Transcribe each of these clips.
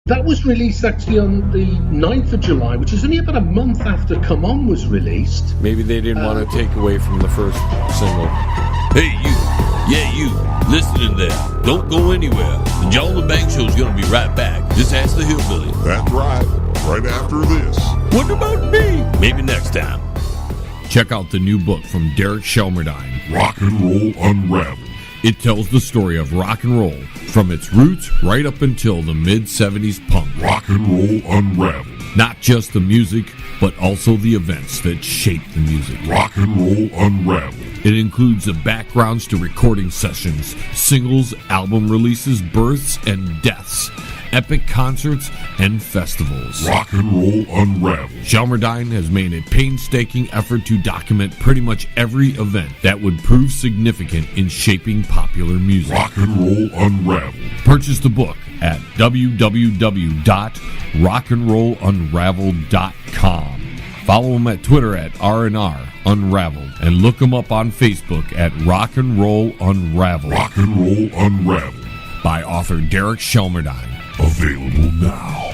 That was released actually on the 9th of July, which is only about a month after Come On was released. Maybe they didn't want to take away from the first single. Hey, you. Yeah, you. Listening there. Don't go anywhere. The John LeBang Show's going to be right back. Just ask the hillbilly. That's right. Right after this. What about me? Maybe next time. Check out the new book from Derek Shelmerdine, Rock and Roll Unravelled. It tells the story of rock and roll from its roots right up until the mid-'70s punk. Rock and Roll Unravelled. Not just the music, but also the events that shaped the music. Rock and Roll Unravelled. It includes the backgrounds to recording sessions, singles, album releases, births, and deaths, epic concerts, and festivals. Rock and Roll Unravelled. Shelmerdine has made a painstaking effort to document pretty much every event that would prove significant in shaping popular music. Rock and Roll Unravelled. Purchase the book at www.rockandrollunraveled.com. Follow him at Twitter at R&R Unraveled, and look him up on Facebook at Rock and Roll Unraveled. Rock and Roll Unraveled. By author Derek Shelmerdine. Available now.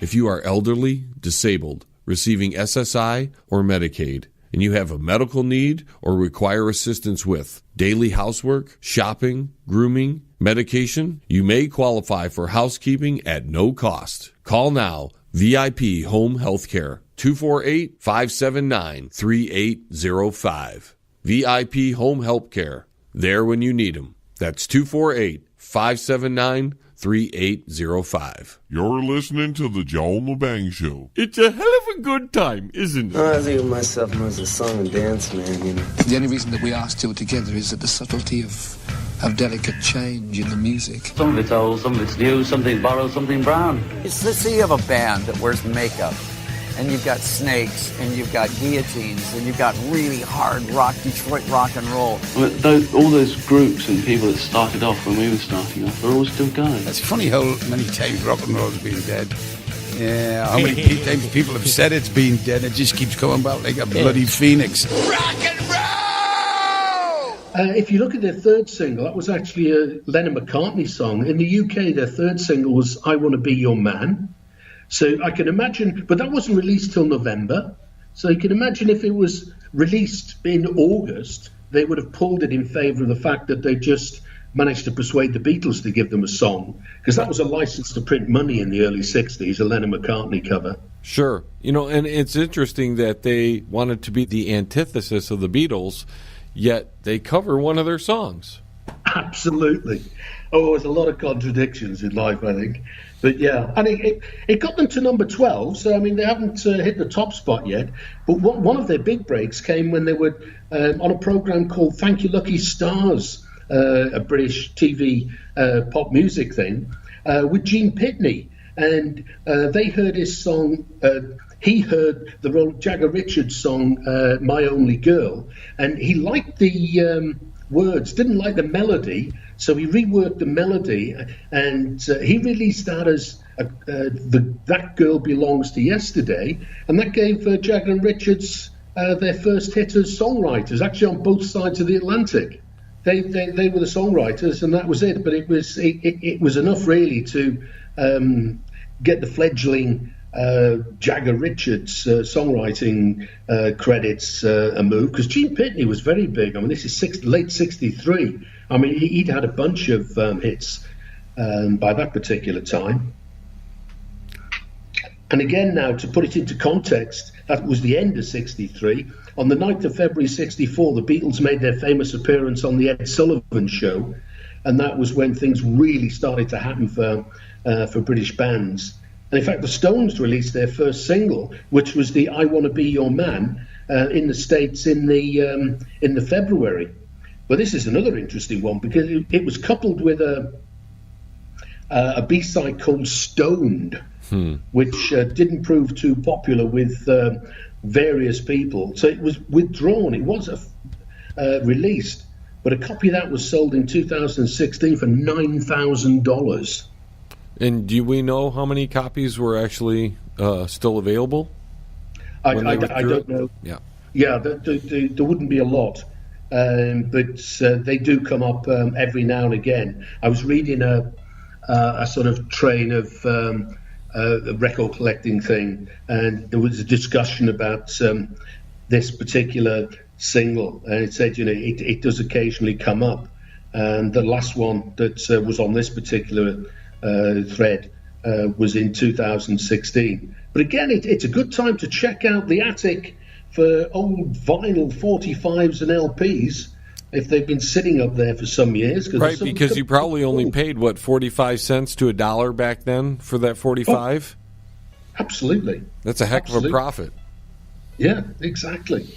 If you are elderly, disabled, receiving SSI or Medicaid, and you have a medical need or require assistance with daily housework, shopping, grooming, medication, you may qualify for housekeeping at no cost. Call now. VIP Home Healthcare. 248-579-3805. VIP Home Healthcare. There when you need them. That's 248-579-3805. You're listening to the John LeBang Show. It's a hell of a good time, isn't it? I think of myself more as a song and dance man, you know. The only reason that we are still together is that the subtlety of delicate change in the music. Some of it's old, some of it's new, something borrowed, something brown. It's the sea of a band that wears makeup, and you've got snakes, and you've got guillotines, and you've got really hard rock, Detroit rock and roll. All those groups and people that started off when we were starting off are all still going. It's funny how many times rock and roll's been dead. Yeah, how many times people have said it's been dead, it just keeps coming back like a bloody phoenix. Rock and roll! If you look at their third single, that was actually a Lennon McCartney song. In the UK, their third single was I Want to Be Your Man. So I can imagine, but that wasn't released till November. So you can imagine if it was released in August, they would have pulled it in favour of the fact that they just managed to persuade the Beatles to give them a song, because that was a license to print money in the early 60s, a Lennon McCartney cover. Sure. You know, and it's interesting that they wanted to be the antithesis of the Beatles, yet they cover one of their songs. Absolutely. Oh, there's a lot of contradictions in life, I think. But yeah, and it got them to number 12, so I mean, they haven't hit the top spot yet. But one of their big breaks came when they were on a program called Thank You Lucky Stars, a British TV pop music thing, with Gene Pitney. And they heard his song, he heard the Jagger Richards song, My Only Girl, and he liked the words, didn't like the melody, so he reworked the melody, and he released that as That Girl Belongs to Yesterday, and that gave Jagger and Richards their first hit as songwriters, actually on both sides of the Atlantic. They were the songwriters, and that was it, but it was enough really to get the fledgling Jagger Richards songwriting credits a move, because Gene Pitney was very big. I mean, this is late 63. I mean, he'd had a bunch of hits by that particular time. And again, now, to put it into context, that was the end of 63. On the 9th of February 64, the Beatles made their famous appearance on the Ed Sullivan Show, and that was when things really started to happen for British bands. And in fact, the Stones released their first single, which was the I Want to Be Your Man, in the States in the February. But this is another interesting one, because it was coupled with a B-side called Stoned, which didn't prove too popular with various people. So it was withdrawn. It was released, but a copy of that was sold in 2016 for $9,000. And do we know how many copies were actually still available? I don't know. Yeah, there wouldn't be a lot, but they do come up every now and again. I was reading a a sort of train of a record collecting thing, and there was a discussion about this particular single, and it said, it does occasionally come up, and the last one that was on this particular thread was in 2016. But again, it's a good time to check out the attic for old vinyl 45s and LPs if they've been sitting up there for some years. Right, because you probably only paid, 45 cents to $1 back then for that 45? Oh, absolutely. That's a heck of a profit. Yeah, exactly.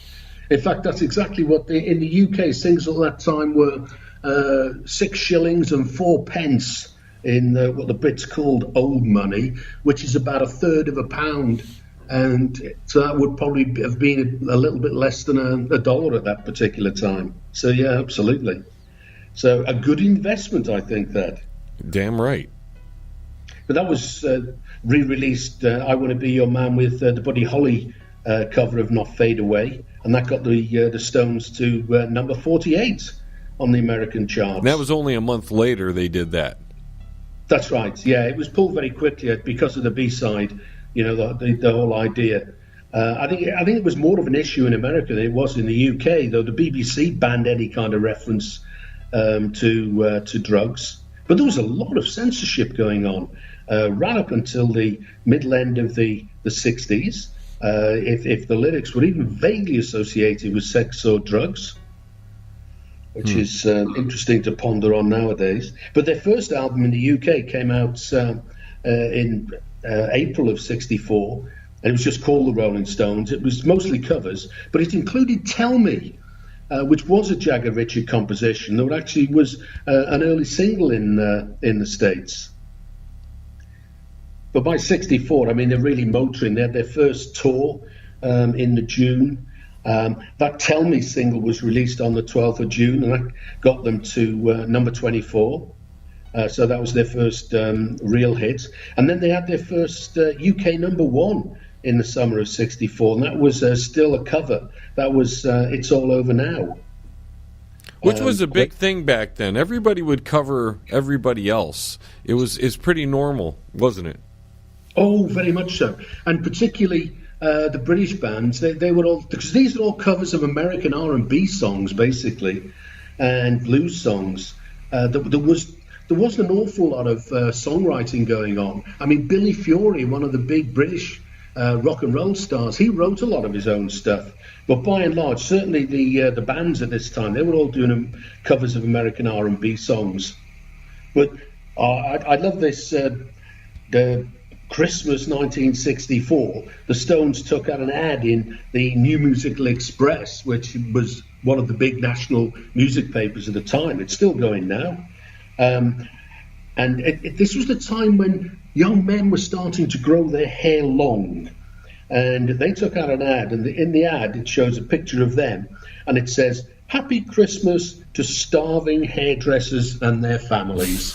In fact, that's exactly what in the UK singles at that time were 6 shillings and 4 pence in what the Brits called old money, which is about a third of a pound. And so that would probably have been a little bit less than a dollar at that particular time. So, yeah, absolutely. So a good investment, I think, that. Damn right. But that was re-released, I Want to Be Your Man, with the Buddy Holly cover of Not Fade Away. And that got the Stones to number 48 on the American charts. And that was only a month later they did that. That's right, yeah. It was pulled very quickly because of the B-side. The whole idea. I think it was more of an issue in America than it was in the UK, though the BBC banned any kind of reference to drugs. But there was a lot of censorship going on right up until the middle end of the 60s. If the lyrics were even vaguely associated with sex or drugs, which is interesting to ponder on nowadays. But their first album in the UK came out in April of '64, and it was just called The Rolling Stones. It was mostly covers, but it included Tell Me, which was a Jagger Richard composition that actually was an early single in the States. But by '64, I mean, they're really motoring. They had their first tour in the June. That Tell Me single was released on the 12th of June, and that got them to number 24. So that was their first real hit. And then they had their first UK number 1 in the summer of '64, and that was still a cover. That was It's All Over Now. Which was a big thing back then. Everybody would cover everybody else. It's pretty normal, wasn't it? Oh, very much so. And particularly the British bands, they were all, because these are all covers of American R&B songs, basically, and blues songs. There wasn't an awful lot of songwriting going on. I mean, Billy Fury, one of the big British rock and roll stars, he wrote a lot of his own stuff. But by and large, certainly the bands at this time, they were all doing covers of American R&B songs. But I love this. The Christmas 1964, the Stones took out an ad in the New Musical Express, which was one of the big national music papers at the time. It's still going now. And this was the time when young men were starting to grow their hair long, and they took out an ad, and in the ad it shows a picture of them, and it says, "Happy Christmas to starving hairdressers and their families,"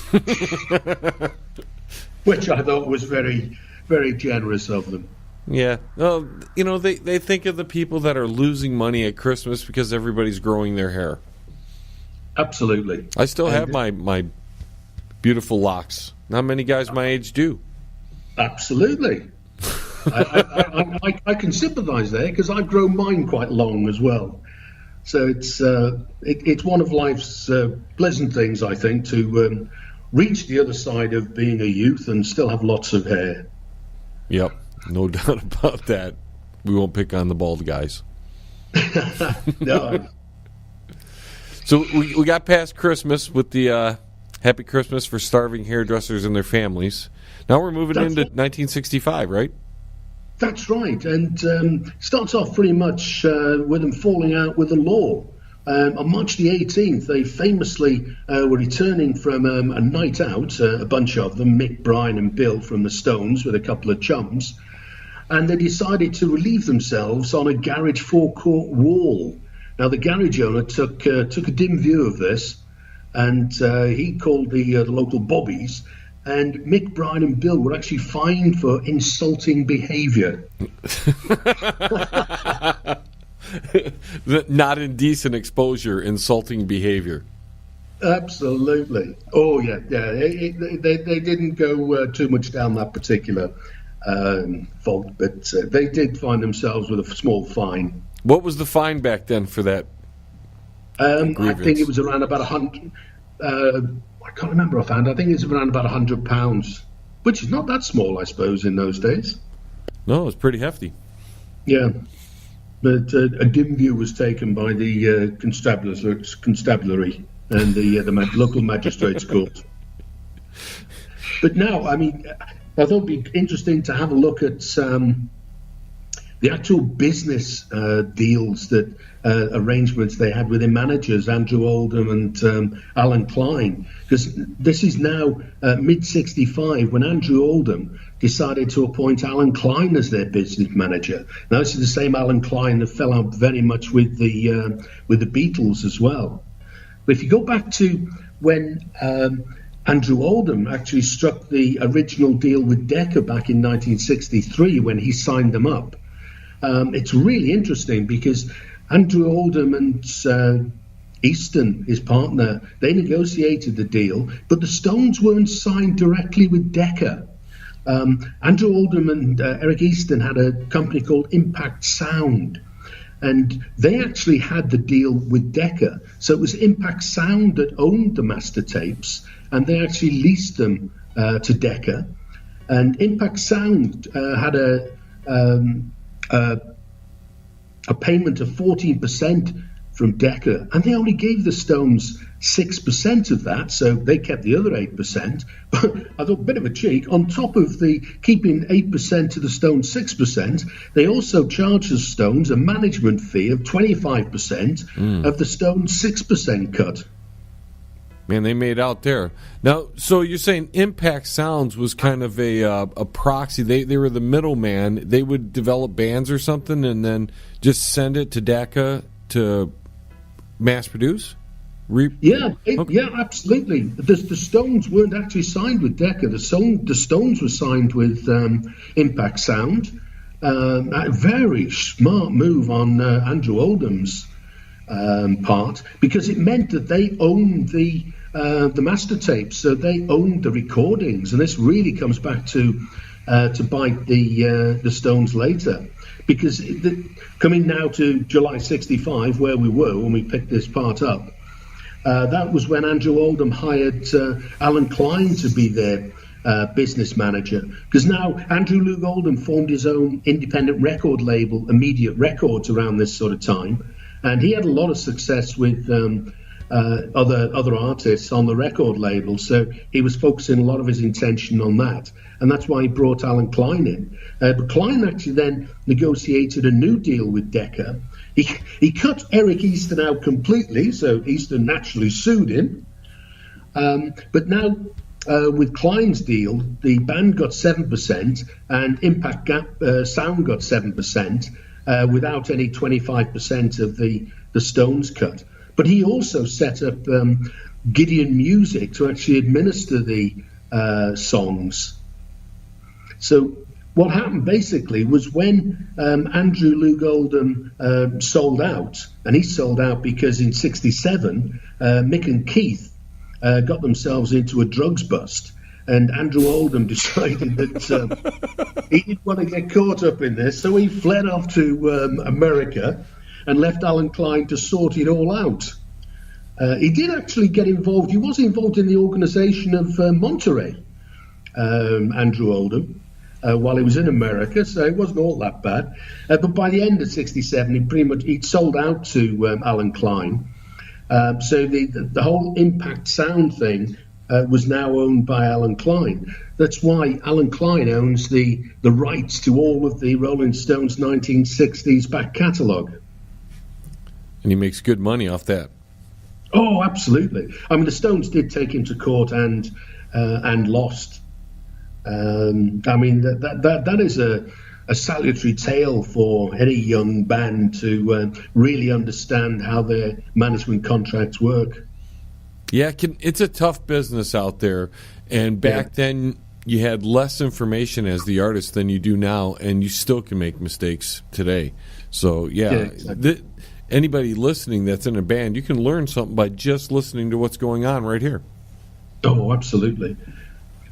which I thought was very, very generous of them. Yeah. Well, they think of the people that are losing money at Christmas because everybody's growing their hair. Absolutely. I still have my beautiful locks. Not many guys my age do. Absolutely. I can sympathise there because I've grown mine quite long as well. So it's one of life's pleasant things, I think, to reach the other side of being a youth and still have lots of hair. Yep, no doubt about that. We won't pick on the bald guys. No. So we got past Christmas with the Happy Christmas for starving hairdressers and their families. Now we're moving into 1965, right? That's right, and starts off pretty much with them falling out with the law. On March the 18th, they famously were returning from a night out, a bunch of them, Mick, Brian and Bill from the Stones with a couple of chums, and they decided to relieve themselves on a garage forecourt wall. Now, the garage owner took a dim view of this, and he called the local bobbies, and Mick, Brian and Bill were actually fined for insulting behaviour. Not indecent exposure, insulting behavior. Absolutely. Oh yeah. They didn't go too much down that particular fault, but they did find themselves with a small fine. What was the fine back then for that? I think it was around about 100. I can't remember offhand. I think it's around about £100, which is not that small, I suppose, in those days. No, it's pretty hefty. Yeah, but a dim view was taken by the constabulary and the local magistrates' court. But now, I mean, I thought it'd be interesting to have a look at the actual business deals that arrangements they had with their managers, Andrew Oldham and Alan Klein, because this is now mid-65 when Andrew Oldham decided to appoint Alan Klein as their business manager. Now, this is the same Alan Klein that fell out very much with the Beatles as well. But if you go back to when Andrew Oldham actually struck the original deal with Decca back in 1963 when he signed them up, it's really interesting because Andrew Oldham and Easton, his partner, they negotiated the deal, but the Stones weren't signed directly with Decca. Andrew Oldham and Eric Easton had a company called Impact Sound, and they actually had the deal with Decca. So it was Impact Sound that owned the master tapes, and they actually leased them to Decca. And Impact Sound had a payment of 14% from Decca, and they only gave the Stones 6% of that, so they kept the other 8%. But I thought, a bit of a cheek. On top of the keeping 8% to the Stones 6%, they also charged the Stones a management fee of 25% of the Stones 6% cut. Man, they made out there. Now, so you're saying Impact Sounds was kind of a proxy. They were the middleman. They would develop bands or something and then just send it to Decca to mass produce? Yeah, absolutely. The Stones weren't actually signed with Decca. The Stones were signed with Impact Sound. A very smart move on Andrew Oldham's part, because it meant that they owned the master tapes, so they owned the recordings, and this really comes back to bite the Stones later, because coming now to July '65, where we were when we picked this part up, that was when Andrew Oldham hired Alan Klein to be their business manager, because now Andrew Luke Oldham formed his own independent record label, Immediate Records, around this sort of time, and he had a lot of success with other artists on the record label, so he was focusing a lot of his attention on that, and that's why he brought Alan Klein in. But Klein actually then negotiated a new deal with Decca. He cut Eric Easton out completely, so Easton naturally sued him. But now with Klein's deal, the band got 7% and Impact Sound got 7% without any 25% of the Stones cut. But he also set up Gideon Music to actually administer the songs. So what happened basically was when Andrew Luke Oldham sold out, and he sold out because in '67 Mick and Keith got themselves into a drugs bust, and Andrew Oldham decided that he didn't want to get caught up in this, so he fled off to America and left Alan Klein to sort it all out. He did actually get involved. He was involved in the organisation of Monterey, Andrew Oldham, while he was in America, so it wasn't all that bad. But by the end of '67, he'd sold out to Alan Klein. So the whole Impact Sound thing was now owned by Alan Klein. That's why Alan Klein owns the rights to all of the Rolling Stones 1960s back catalogue. And he makes good money off that. Oh, absolutely. I mean, the Stones did take him to court and lost. I mean, that is a salutary tale for any young band to really understand how their management contracts work. Yeah, it's a tough business out there. And back then, you had less information as the artist than you do now, and you still can make mistakes today. So, exactly. anybody listening that's in a band, you can learn something by just listening to what's going on right here. Oh, absolutely.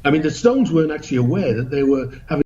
I mean, the Stones weren't actually aware that they were having